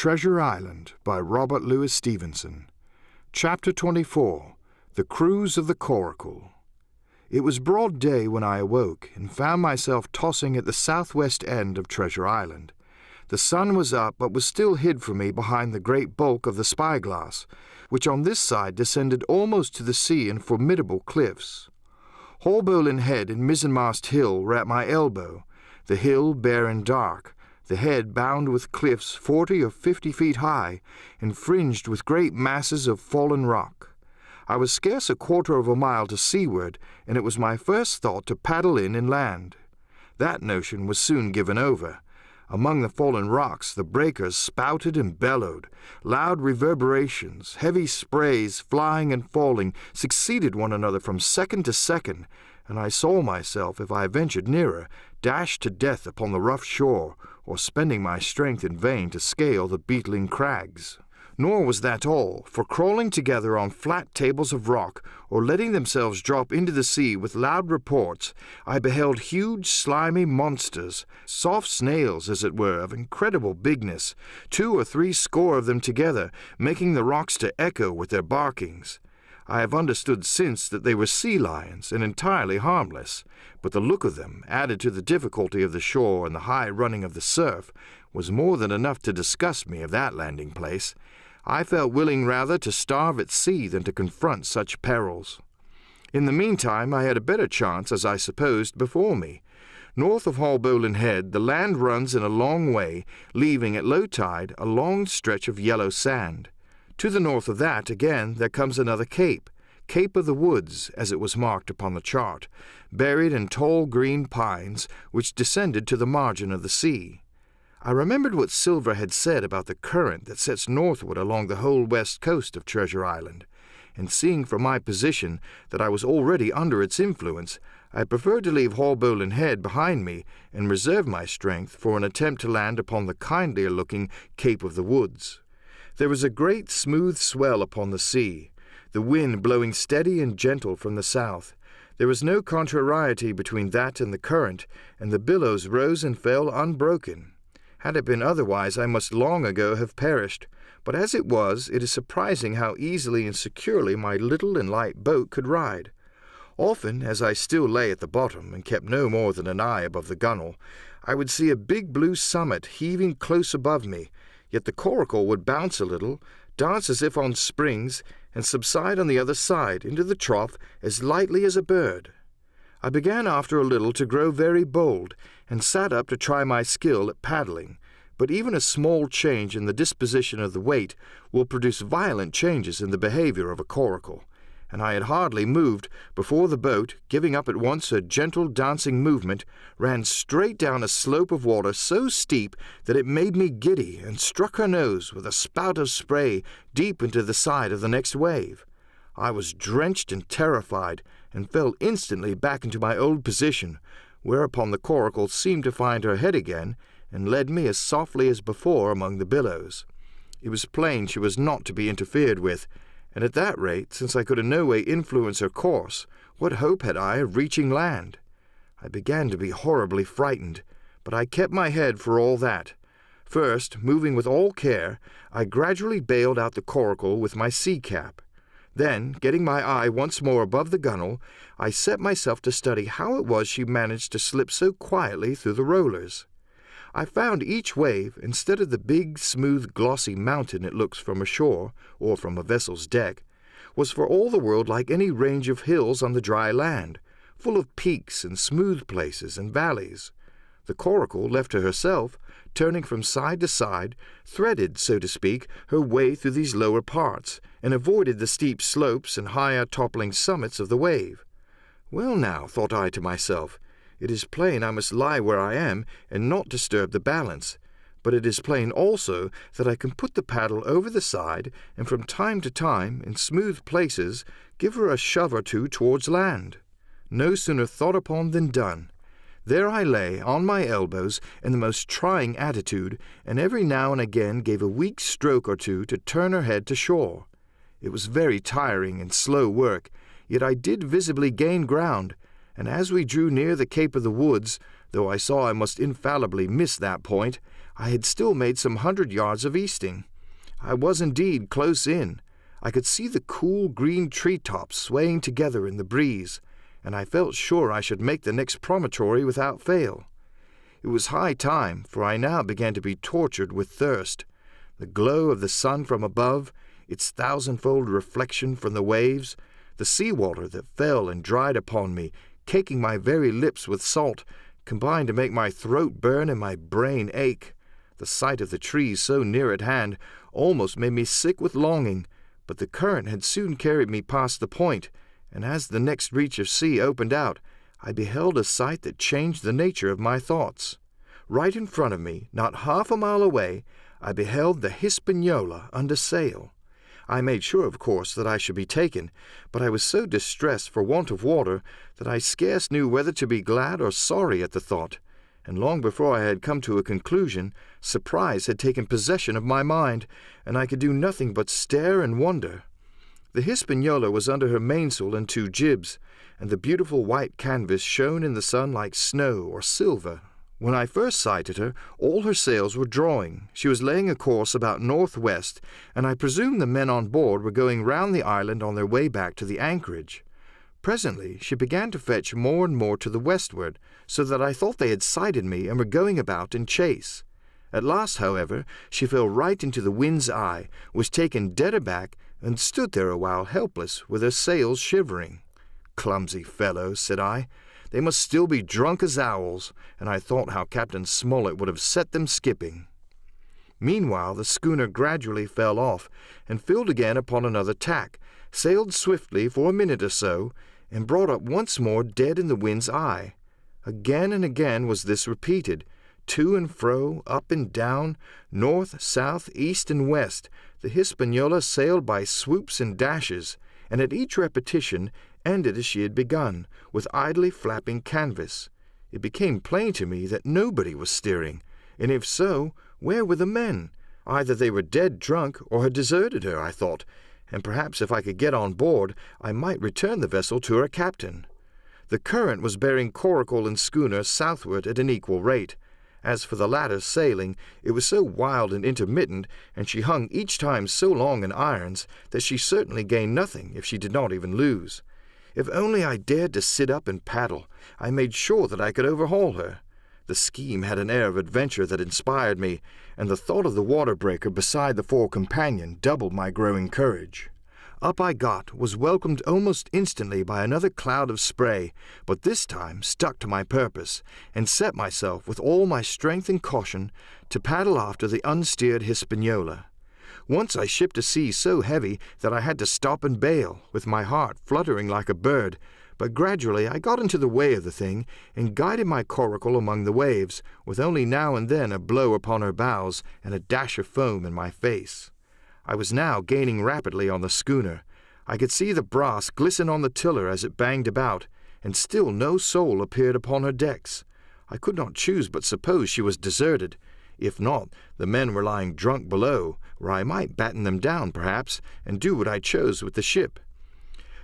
Treasure Island by Robert Louis Stevenson. Chapter 24. The Cruise of the Coracle. It was broad day when I awoke and found myself tossing at the southwest end of Treasure Island. The sun was up, but was still hid from me behind the great bulk of the spyglass, which on this side descended almost to the sea in formidable cliffs. Haulbowline Head and Mizzenmast Hill were at my elbow, the hill bare and dark, the head bound with cliffs 40 or 50 feet high, and fringed with great masses of fallen rock. I was scarce a quarter of a mile to seaward, and it was my first thought to paddle in and land. That notion was soon given over. Among the fallen rocks the breakers spouted and bellowed. Loud reverberations, heavy sprays flying and falling, succeeded one another from second to second, and I saw myself, if I ventured nearer, dashed to death upon the rough shore, or spending my strength in vain to scale the beetling crags. Nor was that all, for crawling together on flat tables of rock, or letting themselves drop into the sea with loud reports, I beheld huge slimy monsters, soft snails, as it were, of incredible bigness, 2 or 3 score of them together, making the rocks to echo with their barkings. I have understood since that they were sea lions, and entirely harmless, but the look of them, added to the difficulty of the shore and the high running of the surf, was more than enough to disgust me of that landing place. I felt willing rather to starve at sea than to confront such perils. In the meantime I had a better chance, as I supposed, before me. North of Haulbowline Head the land runs in a long way, leaving at low tide a long stretch of yellow sand. To the north of that, again, there comes another cape, Cape of the Woods, as it was marked upon the chart, buried in tall green pines, which descended to the margin of the sea. I remembered what Silver had said about the current that sets northward along the whole west coast of Treasure Island, and seeing from my position that I was already under its influence, I preferred to leave Haulbowline Head behind me and reserve my strength for an attempt to land upon the kindlier-looking Cape of the Woods. There was a great smooth swell upon the sea, the wind blowing steady and gentle from the south. There was no contrariety between that and the current, and the billows rose and fell unbroken. Had it been otherwise, I must long ago have perished, but as it was, it is surprising how easily and securely my little and light boat could ride. Often, as I still lay at the bottom and kept no more than an eye above the gunwale, I would see a big blue summit heaving close above me, yet the Coracle would bounce a little, dance as if on springs, and subside on the other side into the trough as lightly as a bird. I began after a little to grow very bold, and sat up to try my skill at paddling, but even a small change in the disposition of the weight will produce violent changes in the behavior of a coracle, and I had hardly moved before the boat, giving up at once her gentle dancing movement, ran straight down a slope of water so steep that it made me giddy and struck her nose with a spout of spray deep into the side of the next wave. I was drenched and terrified, and fell instantly back into my old position, whereupon the coracle seemed to find her head again, and led me as softly as before among the billows. It was plain she was not to be interfered with, and at that rate, since I could in no way influence her course, what hope had I of reaching land? I began to be horribly frightened, but I kept my head for all that. First, moving with all care, I gradually bailed out the coracle with my sea-cap. Then, getting my eye once more above the gunwale, I set myself to study how it was she managed to slip so quietly through the rollers. I found each wave, instead of the big, smooth, glossy mountain it looks from a shore, or from a vessel's deck, was for all the world like any range of hills on the dry land, full of peaks and smooth places and valleys. The coracle, left to herself, turning from side to side, threaded, so to speak, her way through these lower parts, and avoided the steep slopes and higher toppling summits of the wave. Well now, thought I to myself, it is plain I must lie where I am and not disturb the balance, but it is plain also that I can put the paddle over the side and from time to time, in smooth places, give her a shove or two towards land. No sooner thought upon than done. There I lay, on my elbows, in the most trying attitude, and every now and again gave a weak stroke or two to turn her head to shore. It was very tiring and slow work, yet I did visibly gain ground, and as we drew near the Cape of the Woods, though I saw I must infallibly miss that point, I had still made some 100 yards of easting. I was indeed close in. I could see the cool green treetops swaying together in the breeze, and I felt sure I should make the next promontory without fail. It was high time, for I now began to be tortured with thirst. The glow of the sun from above, its thousandfold reflection from the waves, the sea-water that fell and dried upon me, caking my very lips with salt, combined to make my throat burn and my brain ache. The sight of the trees so near at hand almost made me sick with longing, but the current had soon carried me past the point, and as the next reach of sea opened out, I beheld a sight that changed the nature of my thoughts. Right in front of me, not half a mile away, I beheld the Hispaniola under sail. I made sure, of course, that I should be taken, but I was so distressed for want of water that I scarce knew whether to be glad or sorry at the thought, and long before I had come to a conclusion, surprise had taken possession of my mind, and I could do nothing but stare and wonder. The Hispaniola was under her mainsail and 2 jibs, and the beautiful white canvas shone in the sun like snow or silver. When I first sighted her, all her sails were drawing. She was laying a course about northwest, and I presumed the men on board were going round the island on their way back to the anchorage. Presently she began to fetch more and more to the westward, so that I thought they had sighted me and were going about in chase. At last, however, she fell right into the wind's eye, was taken dead aback, and stood there a while helpless, with her sails shivering. "Clumsy fellows," said I. "They must still be drunk as owls," and I thought how Captain Smollett would have set them skipping. Meanwhile the schooner gradually fell off, and filled again upon another tack, sailed swiftly for a minute or so, and brought up once more dead in the wind's eye. Again and again was this repeated. To and fro, up and down, north, south, east, and west, the Hispaniola sailed by swoops and dashes, and at each repetition ended as she had begun, with idly flapping canvas. It became plain to me that nobody was steering, and if so, where were the men? Either they were dead drunk or had deserted her, I thought, and perhaps if I could get on board, I might return the vessel to her captain. The current was bearing Coracle and schooner southward at an equal rate. As for the latter's sailing, it was so wild and intermittent, and she hung each time so long in irons, that she certainly gained nothing if she did not even lose. If only I dared to sit up and paddle, I made sure that I could overhaul her. The scheme had an air of adventure that inspired me, and the thought of the water-breaker beside the fore companion doubled my growing courage. Up I got, was welcomed almost instantly by another cloud of spray, but this time stuck to my purpose, and set myself with all my strength and caution to paddle after the unsteered Hispaniola. Once I shipped a sea so heavy that I had to stop and bail, with my heart fluttering like a bird, but gradually I got into the way of the thing, and guided my coracle among the waves, with only now and then a blow upon her bows and a dash of foam in my face. I was now gaining rapidly on the schooner. I could see the brass glisten on the tiller as it banged about, and still no soul appeared upon her decks. I could not choose but suppose she was deserted. If not, the men were lying drunk below, where I might batten them down, perhaps, and do what I chose with the ship.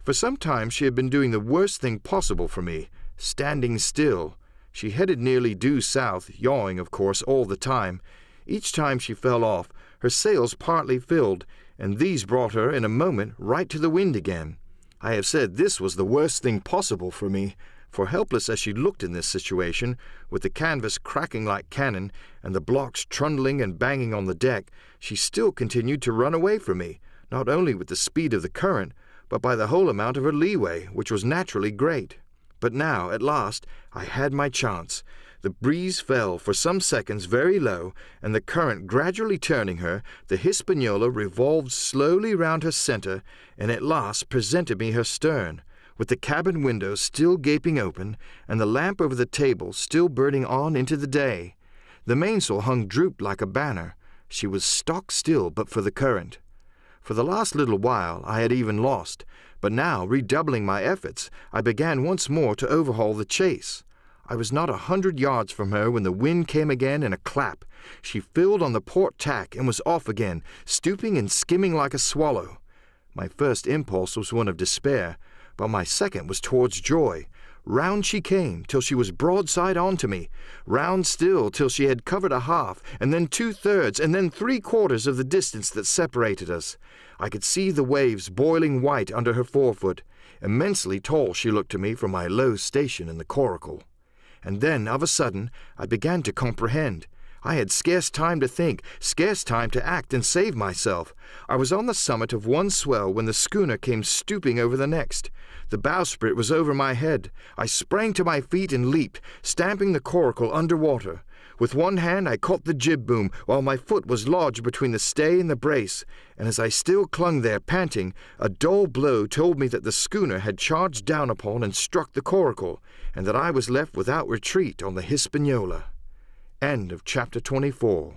For some time she had been doing the worst thing possible for me, standing still. She headed nearly due south, yawing, of course, all the time. Each time she fell off, her sails partly filled, and these brought her in a moment right to the wind again. I have said this was the worst thing possible for me, for helpless as she looked in this situation, with the canvas cracking like cannon, and the blocks trundling and banging on the deck, she still continued to run away from me, not only with the speed of the current, but by the whole amount of her leeway, which was naturally great. But now, at last, I had my chance. The breeze fell for some seconds very low, and the current gradually turning her, the Hispaniola revolved slowly round her centre, and at last presented me her stern, with the cabin window still gaping open, and the lamp over the table still burning on into the day. The mainsail hung drooped like a banner. She was stock still but for the current. For the last little while I had even lost, but now, redoubling my efforts, I began once more to overhaul the chase. I was not 100 yards from her when the wind came again in a clap. She filled on the port tack and was off again, stooping and skimming like a swallow. My first impulse was one of despair, but my second was towards joy. Round she came, till she was broadside on to me, round still till she had covered a half, and then 2/3, and then 3/4 of the distance that separated us. I could see the waves boiling white under her forefoot. Immensely tall she looked to me from my low station in the Coracle. And then, of a sudden, I began to comprehend. I had scarce time to think, scarce time to act and save myself. I was on the summit of one swell when the schooner came stooping over the next. The bowsprit was over my head. I sprang to my feet and leaped, stamping the Coracle under water. With one hand I caught the jib boom, while my foot was lodged between the stay and the brace, and as I still clung there panting, a dull blow told me that the schooner had charged down upon and struck the Coracle, and that I was left without retreat on the Hispaniola. End of chapter 24.